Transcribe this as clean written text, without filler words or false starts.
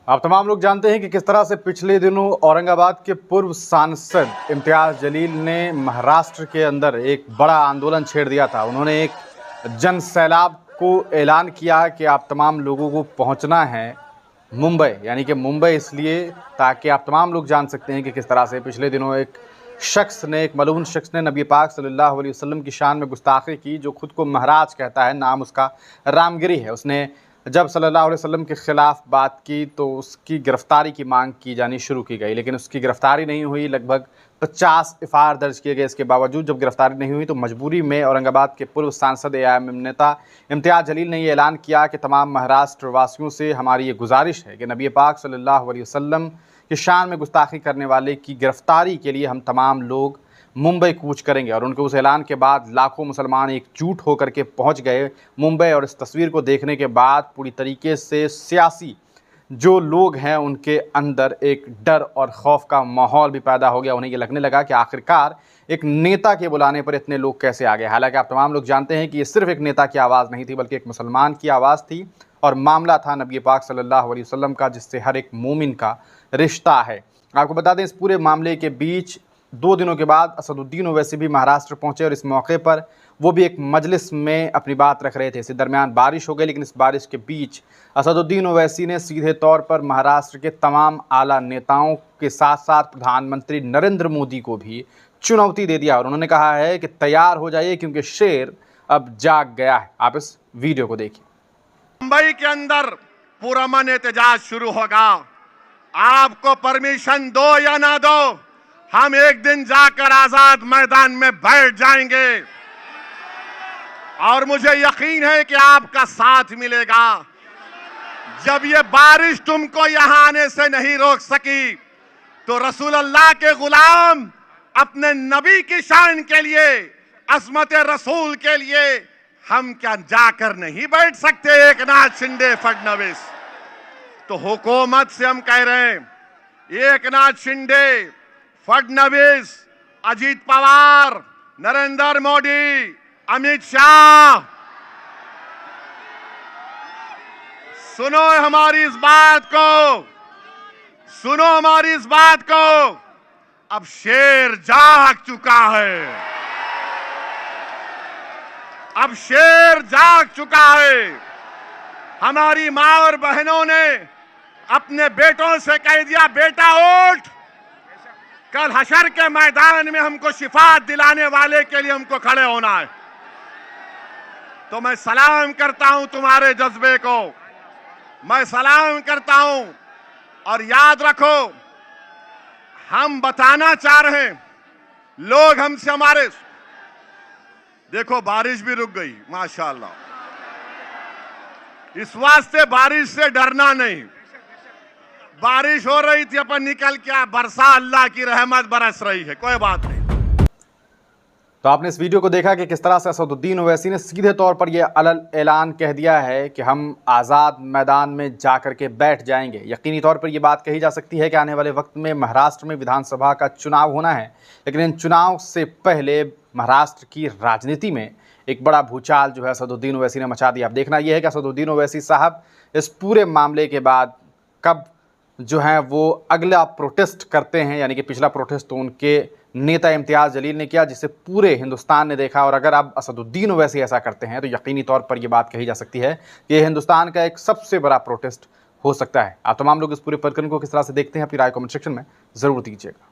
आप तमाम लोग जानते हैं कि किस तरह से पिछले दिनों औरंगाबाद के पूर्व सांसद इम्तियाज़ जलील ने महाराष्ट्र के अंदर एक बड़ा आंदोलन छेड़ दिया था। उन्होंने एक जन सैलाब को ऐलान किया कि आप तमाम लोगों को पहुंचना है मुंबई, यानी कि मुंबई इसलिए ताकि आप तमाम लोग जान सकते हैं कि किस तरह से पिछले दिनों एक मलऊन शख्स ने नबी पाक सल्लल्लाहु अलैहि वसल्लम की शान में गुस्ताखी की, जो खुद को महाराज कहता है, नाम उसका रामगिरी है। उसने जब सल्लल्लाहु अलैहि वसल्लम के ख़िलाफ़ बात की तो उसकी गिरफ़्तारी की मांग की जानी शुरू की गई, लेकिन उसकी गिरफ़्तारी नहीं हुई। लगभग 50 एफ़आईआर दर्ज किए गए। इसके बावजूद जब गिरफ़्तारी नहीं हुई तो मजबूरी में औरंगाबाद के पूर्व सांसद एआईएमएम नेता इम्तियाज़ जलील ने ये ऐलान किया कि तमाम महाराष्ट्र वासियों से हमारी ये गुजारिश है कि नबी पाक सल्लल्लाहु अलैहि वसल्लम की शान में गुस्ताखी करने वाले की गिरफ़्तारी के लिए हम तमाम लोग मुंबई कूच करेंगे। और उनके उस ऐलान के बाद लाखों मुसलमान एकजुट होकर के पहुंच गए मुंबई। और इस तस्वीर को देखने के बाद पूरी तरीके से सियासी जो लोग हैं उनके अंदर एक डर और खौफ का माहौल भी पैदा हो गया। उन्हें ये लगने लगा कि आखिरकार एक नेता के बुलाने पर इतने लोग कैसे आ गए। हालांकि आप तमाम लोग जानते हैं कि ये सिर्फ एक नेता की आवाज़ नहीं थी, बल्कि एक मुसलमान की आवाज़ थी और मामला था नबी पाक सल्लल्लाहु अलैहि वसल्लम का, जिससे हर एक मोमिन का रिश्ता है। आपको बता दें, इस पूरे मामले के बीच 2 दिनों के बाद असदुद्दीन ओवैसी भी महाराष्ट्र पहुंचे और इस मौके पर वो भी एक मजलिस में अपनी बात रख रहे थे। इसी दरमियान बारिश हो गई, लेकिन इस बारिश के बीच असदुद्दीन ओवैसी ने सीधे तौर पर महाराष्ट्र के तमाम आला नेताओं के साथ साथ प्रधानमंत्री नरेंद्र मोदी को भी चुनौती दे दिया और उन्होंने कहा है कि तैयार हो जाइए क्योंकि शेर अब जाग गया है। आप इस वीडियो को देखिए। मुंबई के अंदर पुरअमन एहतजाज शुरू होगा। आपको परमिशन दो या ना दो, हम एक दिन जाकर आजाद मैदान में बैठ जाएंगे और मुझे यकीन है कि आपका साथ मिलेगा। जब ये बारिश तुमको यहां आने से नहीं रोक सकी तो रसूल अल्लाह के गुलाम अपने नबी की शान के लिए, अज़मत रसूल के लिए हम क्या जाकर नहीं बैठ सकते? एकनाथ शिंदे फडणवीस, तो हुकूमत से हम कह रहे हैं, एकनाथ शिंदे, फडणवीस, अजीत पवार, नरेंद्र मोदी, अमित शाह, सुनो हमारी इस बात को, सुनो हमारी इस बात को। अब शेर जाग चुका है, अब शेर जाग चुका है। हमारी मां और बहनों ने अपने बेटों से कह दिया, बेटा उठ, कल हशर के मैदान में हमको शिफात दिलाने वाले के लिए हमको खड़े होना है। तो मैं सलाम करता हूं तुम्हारे जज्बे को, मैं सलाम करता हूं। और याद रखो, हम बताना चाह रहे हैं, लोग हमसे हमारे, देखो बारिश भी रुक गई माशाअल्लाह। इस वास्ते बारिश से डरना नहीं, बारिश हो रही थी अपन निकल के, बरसा अल्लाह की रहमत बरस रही है, कोई बात नहीं। तो आपने इस वीडियो को देखा कि किस तरह से असदुद्दीन ओवैसी ने सीधे तौर पर यह ऐलान कह दिया है कि हम आज़ाद मैदान में जाकर के बैठ जाएंगे। यकीनी तौर पर यह बात कही जा सकती है कि आने वाले वक्त में महाराष्ट्र में विधानसभा का चुनाव होना है, लेकिन इन चुनाव से पहले महाराष्ट्र की राजनीति में एक बड़ा भूचाल जो है असदुद्दीन ओवैसी ने मचा दिया। अब देखना यह है कि असदुद्दीन ओवैसी साहब इस पूरे मामले के बाद कब जो है वो अगला प्रोटेस्ट करते हैं, यानी कि पिछला प्रोटेस्ट तो उनके नेता इम्तियाज़ जलील ने किया, जिसे पूरे हिंदुस्तान ने देखा। और अगर आप असदुद्दीन ओवैसी ऐसा करते हैं तो यकीनी तौर पर यह बात कही जा सकती है कि यह हिंदुस्तान का एक सबसे बड़ा प्रोटेस्ट हो सकता है। आप तमाम लोग इस पूरे प्रकरण को किस तरह से देखते हैं, अपनी राय कमेंट सेक्शन में ज़रूर दीजिएगा।